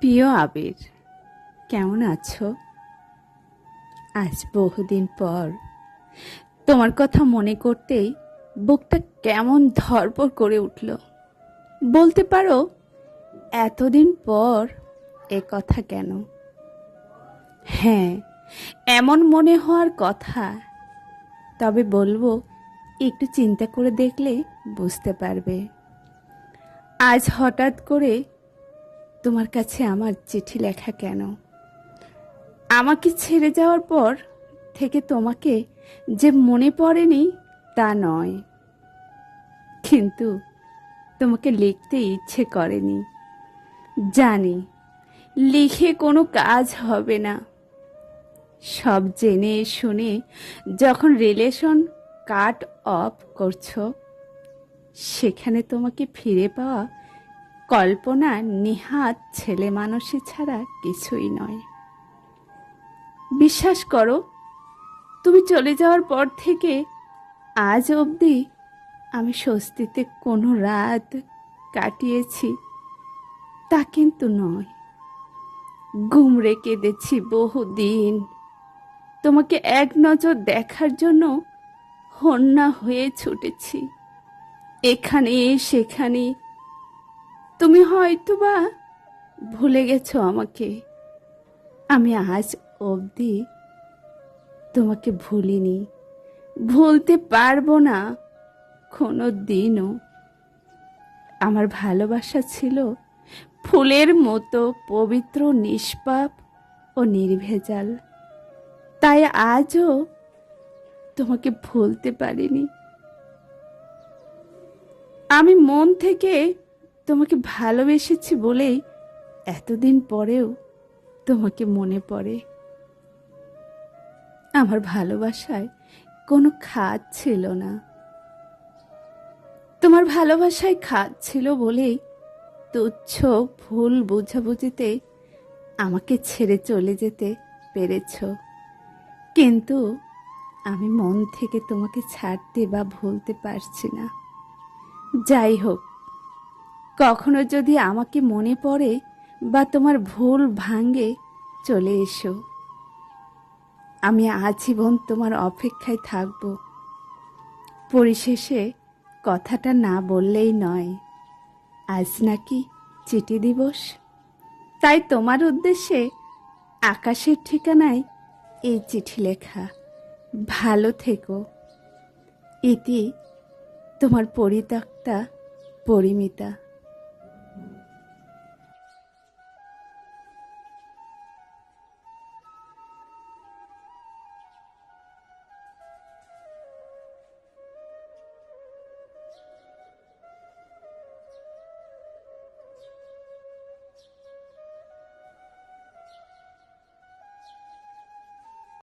প্রিয় আবির, কেমন আছো? আজ বহুদিন পর তোমার কথা মনে করতেই বুকটা কেমন ধড়ফড় করে উঠল। বলতে পারো, এতদিন পর এ কথা কেন? হ্যাঁ, এমন মনে হওয়ার কথা। তবে বলবো, একটু চিন্তা করে দেখলে বুঝতে পারবে। আজ হঠাৎ করে তোমার কাছে আমার চিঠি লেখা কেন? আমাকে ছেড়ে যাওয়ার পর থেকে তোমাকে যে মনে পড়েনি তা নয়, কিন্তু তোমাকে লিখতে ইচ্ছে করেনি। জানি লিখে কোনো কাজ হবে না। সব জেনে শুনে যখন রিলেশন কাট অফ করছো, সেখানে তোমাকে ফিরে পাওয়া কল্পনা নিহাত ছেলে মানুষই ছাড়া কিছুই নয়। বিশ্বাস করো, তুমি চলে যাওয়ার পর থেকে আজ অবধি আমি স্বস্তিতে কোনো রাত কাটিয়েছি তা কিন্তু নয়। গুমড়ে কেঁদেছি বহুদিন। তোমাকে এক নজর দেখার জন্য হন্যা হয়ে ছুটেছি এখানে সেখানে। তুমি হয়তোবা ভুলে গেছো আমাকে। আমি আজ অবধি তোমাকে ভুলিনি, ভুলতে পারবো না কোনো দিনও। আমার ভালোবাসা ছিল ফুলের মতো পবিত্র, নিষ্পাপ ও নির্ভেজাল। তাই আজও তোমাকে ভুলতে পারিনি। আমি মন থেকে তোমাকে ভালোবেসেছি বলেই এতদিন পরেও তোমাকে মনে পড়ে। আমার ভালোবাসায় কোনো খাদ ছিল না। তোমার ভালোবাসায় খাদ ছিল বলেই তুচ্ছ ভুল বোঝাবুঝিতে আমাকে ছেড়ে চলে যেতে পেরেছ। কিন্তু আমি মন থেকে তোমাকে ছাড়তে বা ভুলতে পারছি না। যাই হোক, কখনো যদি আমাকে মনে পড়ে বা তোমার ভুল ভাঙে, চলে এসো। আমি আজীবন তোমার অপেক্ষায় থাকব। পরিশেষে কথাটা না বললেই নয়, আজ নাকি চিঠি দিবস। তাই তোমার উদ্দেশ্যে আকাশের ঠিকানায় এই চিঠি লেখা। ভালো থেকো। ইতি, তোমার পরিত্যক্তা পরিমিতা।